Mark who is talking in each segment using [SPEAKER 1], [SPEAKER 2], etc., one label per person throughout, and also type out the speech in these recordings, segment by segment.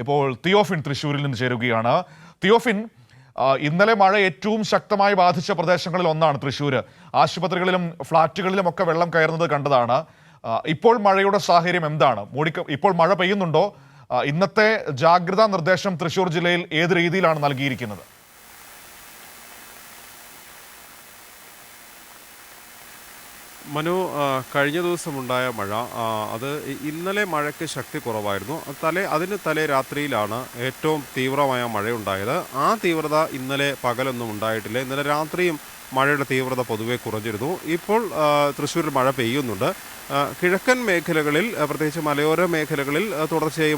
[SPEAKER 1] ഇപ്പോൾ തിയോഫിൻ തൃശ്ശൂരിൽ നിന്ന് ചേരുകയാണ്. തിയോഫിൻ, ഇന്നലെ മഴ ഏറ്റവും ശക്തമായി ബാധിച്ച പ്രദേശങ്ങളിൽ ഒന്നാണ് തൃശ്ശൂർ. ആശുപത്രികളിലും ഫ്ളാറ്റുകളിലും ഒക്കെ വെള്ളം കയറുന്നത് കണ്ടതാണ്. ഇപ്പോൾ മഴയുടെ സാഹചര്യം എന്താണ്? ഇപ്പോൾ മഴ പെയ്യുന്നുണ്ടോ? ഇന്നത്തെ ജാഗ്രതാ നിർദ്ദേശം തൃശ്ശൂർ ജില്ലയിൽ ഏത് രീതിയിലാണ് നൽകിയിരിക്കുന്നത്?
[SPEAKER 2] മനു, കഴിഞ്ഞ ദിവസമുണ്ടായ മഴ അത് ഇന്നലെ മഴയ്ക്ക് ശക്തി കുറവായിരുന്നു. അതിന് തലേ രാത്രിയിലാണ് ഏറ്റവും തീവ്രമായ മഴയുണ്ടായത്. ആ തീവ്രത ഇന്നലെ പകലൊന്നും ഉണ്ടായിട്ടില്ല. ഇന്നലെ രാത്രിയും മഴയുടെ തീവ്രത പൊതുവെ കുറഞ്ഞിരുന്നു. ഇപ്പോൾ തൃശ്ശൂരിൽ മഴ പെയ്യുന്നുണ്ട്. കിഴക്കൻ മേഖലകളിൽ, പ്രത്യേകിച്ച് മലയോര മേഖലകളിൽ തുടർച്ചയായി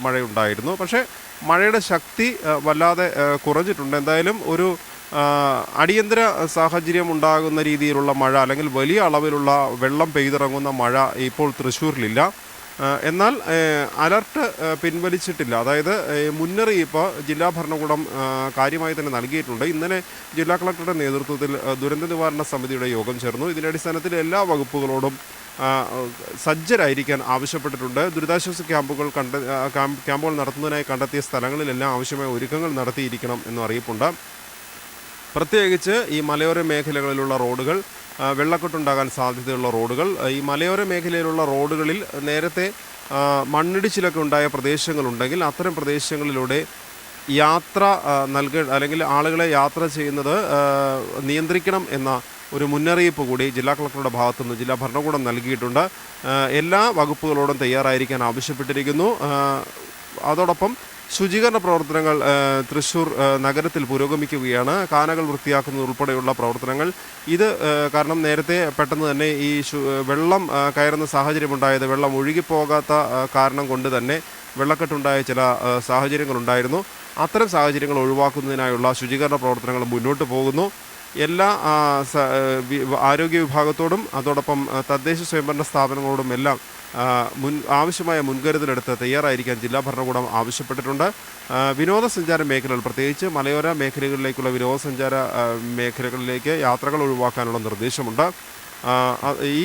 [SPEAKER 2] മഴയുണ്ടായിരുന്നു. പക്ഷേ മഴയുടെ ശക്തി വല്ലാതെ കുറഞ്ഞിട്ടുണ്ട്. എന്തായാലും ഒരു അടിയന്തര സാഹചര്യം ഉണ്ടാകുന്ന രീതിയിലുള്ള മഴ, അല്ലെങ്കിൽ വലിയ അളവിലുള്ള വെള്ളം പെയ്തിറങ്ങുന്ന മഴ ഇപ്പോൾ തൃശ്ശൂരിലില്ല. എന്നാൽ അലർട്ട് പിൻവലിച്ചിട്ടില്ല. അതായത് മുന്നറിയിപ്പ് ജില്ലാ ഭരണകൂടം കാര്യമായി തന്നെ നൽകിയിട്ടുണ്ട്. ഇന്നലെ ജില്ലാ കളക്ടറുടെ നേതൃത്വത്തിൽ ദുരന്ത നിവാരണ സമിതിയുടെ യോഗം ചേർന്നു. ഇതിൻ്റെ അടിസ്ഥാനത്തിൽ എല്ലാ വകുപ്പുകളോടും സജ്ജരായിരിക്കാൻ ആവശ്യപ്പെട്ടിട്ടുണ്ട്. ദുരിതാശ്വാസ ക്യാമ്പുകൾ നടത്തുന്നതിനായി കണ്ടെത്തിയ സ്ഥലങ്ങളിലെല്ലാം ആവശ്യമായ ഒരുക്കങ്ങൾ നടത്തിയിരിക്കണം എന്നും അറിയിപ്പുണ്ട്. പ്രത്യേകിച്ച് ഈ മലയോര മേഖലകളിലുള്ള റോഡുകൾ, വെള്ളക്കെട്ടുണ്ടാകാൻ സാധ്യതയുള്ള റോഡുകൾ, ഈ മലയോര മേഖലയിലുള്ള റോഡുകളിൽ നേരത്തെ മണ്ണിടിച്ചിലൊക്കെ ഉണ്ടായ പ്രദേശങ്ങളുണ്ടെങ്കിൽ അത്തരം പ്രദേശങ്ങളിലൂടെ യാത്ര അല്ലെങ്കിൽ ആളുകളെ യാത്ര ചെയ്യുന്നത് നിയന്ത്രിക്കണം എന്ന ഒരു മുന്നറിയിപ്പ് കൂടി ജില്ലാ കളക്ടറുടെ ഭാഗത്തുനിന്ന് ജില്ലാ ഭരണകൂടം നൽകിയിട്ടുണ്ട്. എല്ലാ വകുപ്പുകളോടും തയ്യാറായിരിക്കാൻ ആവശ്യപ്പെട്ടിരിക്കുന്നു. അതോടൊപ്പം ശുചീകരണ പ്രവർത്തനങ്ങൾ തൃശ്ശൂർ നഗരത്തിൽ പുരോഗമിക്കുകയാണ്. കാനകൾ വൃത്തിയാക്കുന്നത് ഉൾപ്പെടെയുള്ള പ്രവർത്തനങ്ങൾ. ഇത് കാരണം നേരത്തെ പെട്ടെന്ന് തന്നെ ഈ വെള്ളം കയറുന്ന സാഹചര്യമുണ്ടായത്, വെള്ളം ഒഴുകിപ്പോകാത്ത കാരണം കൊണ്ട് തന്നെ വെള്ളക്കെട്ടുണ്ടായ ചില സാഹചര്യങ്ങളുണ്ടായിരുന്നു. അത്തരം സാഹചര്യങ്ങൾ ഒഴിവാക്കുന്നതിനായുള്ള ശുചീകരണ പ്രവർത്തനങ്ങൾ മുന്നോട്ട് പോകുന്നു. എല്ലാ ആരോഗ്യ വിഭാഗത്തോടും അതോടൊപ്പം തദ്ദേശ സ്വയംഭരണ സ്ഥാപനങ്ങളോടും എല്ലാം ആവശ്യമായ മുൻകരുതലെടുത്ത് തയ്യാറായിരിക്കാൻ ജില്ലാ ഭരണകൂടം ആവശ്യപ്പെട്ടിട്ടുണ്ട്. വിനോദസഞ്ചാര മേഖലകൾ, പ്രത്യേകിച്ച് മലയോര മേഖലകളിലേക്കുള്ള വിനോദസഞ്ചാര മേഖലകളിലേക്ക് യാത്രകൾ ഒഴിവാക്കാനുള്ള നിർദ്ദേശമുണ്ട്. ഈ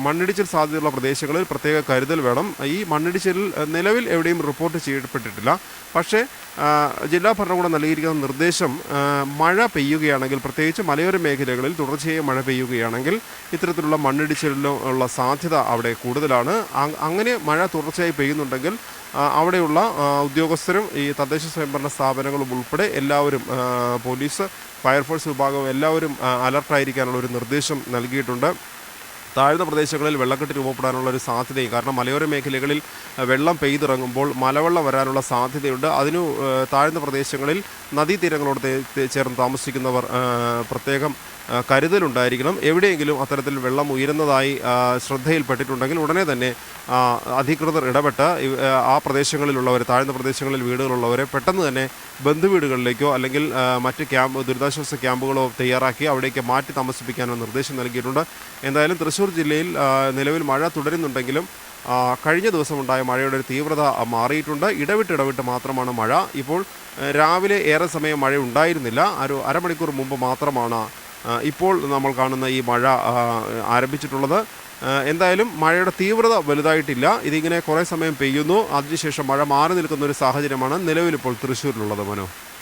[SPEAKER 2] മണ്ണിടിച്ചിൽ സാധ്യതയുള്ള പ്രദേശങ്ങളിൽ പ്രത്യേക കരുതൽ വേണം. ഈ മണ്ണിടിച്ചിലിൽ നിലവിൽ എവിടെയും റിപ്പോർട്ട് ചെയ്യപ്പെട്ടിട്ടില്ല. പക്ഷേ ജില്ലാ ഭരണകൂടം നൽകിയിരിക്കുന്ന നിർദ്ദേശം, മഴ പെയ്യുകയാണെങ്കിൽ, പ്രത്യേകിച്ച് മലയോര മേഖലകളിൽ തുടർച്ചയായി മഴ പെയ്യുകയാണെങ്കിൽ ഇത്തരത്തിലുള്ള മണ്ണിടിച്ചിലിനുള്ള സാധ്യത അവിടെ കൂടുതലാണ്. അങ്ങനെ മഴ തുടർച്ചയായി പെയ്യുന്നുണ്ടെങ്കിൽ അവിടെയുള്ള ഉദ്യോഗസ്ഥരും ഈ തദ്ദേശ സ്വയംഭരണ സ്ഥാപനങ്ങളും ഉൾപ്പെടെ എല്ലാവരും, പോലീസ്, ഫയർഫോഴ്സ് വിഭാഗം എല്ലാവരും അലർട്ടായിരിക്കാനുള്ള ഒരു നിർദ്ദേശം നൽകിയിട്ടുണ്ട്. താഴ്ന്ന പ്രദേശങ്ങളിൽ വെള്ളക്കെട്ട് രൂപപ്പെടാനുള്ള ഒരു സാധ്യതയും, കാരണം മലയോര മേഖലകളിൽ വെള്ളം പെയ്തിറങ്ങുമ്പോൾ മലവെള്ളം വരാനുള്ള സാധ്യതയുണ്ട്. അതിനു താഴ്ന്ന പ്രദേശങ്ങളിൽ നദീതീരങ്ങളോട് ചേർന്ന് താമസിക്കുന്നവർ പ്രത്യേകം കരുതലുണ്ടായിരിക്കണം. എവിടെയെങ്കിലും അത്തരത്തിൽ വെള്ളം ഉയരുന്നതായി ശ്രദ്ധയിൽപ്പെട്ടിട്ടുണ്ടെങ്കിൽ ഉടനെ തന്നെ അധികൃതർ ഇടപെട്ട് ആ പ്രദേശങ്ങളിലുള്ളവർ, താഴ്ന്ന പ്രദേശങ്ങളിൽ വീടുകളുള്ളവരെ പെട്ടെന്ന് തന്നെ ബന്ധുവീടുകളിലേക്കോ അല്ലെങ്കിൽ മറ്റ് ദുരിതാശ്വാസ ക്യാമ്പുകളോ തയ്യാറാക്കി അവിടേക്ക് മാറ്റി താമസിപ്പിക്കാനുള്ള നിർദ്ദേശം നൽകിയിട്ടുണ്ട്. എന്തായാലും തൃശ്ശൂർ ജില്ലയിൽ നിലവിൽ മഴ തുടരുന്നുണ്ടെങ്കിലും കഴിഞ്ഞ ദിവസമുണ്ടായ മഴയുടെ ഒരു തീവ്രത മാറിയിട്ടുണ്ട്. ഇടവിട്ട് മാത്രമാണ് മഴ. ഇപ്പോൾ രാവിലെ ഏറെ സമയം മഴ ഉണ്ടായിരുന്നില്ല. അരമണിക്കൂർ മുമ്പ് മാത്രമാണ് ഇപ്പോൾ നമ്മൾ കാണുന്ന ഈ മഴ ആരംഭിച്ചിട്ടുള്ളത്. എന്തായാലും മഴയുടെ തീവ്രത വലുതായിട്ടില്ല. ഇതിങ്ങനെ കുറേ സമയം പെയ്യുന്നു, അതിനുശേഷം മഴ മാറി നിൽക്കുന്ന ഒരു സാഹചര്യമാണ് നിലവിലിപ്പോൾ തൃശ്ശൂരിലുള്ളത്. മനോ.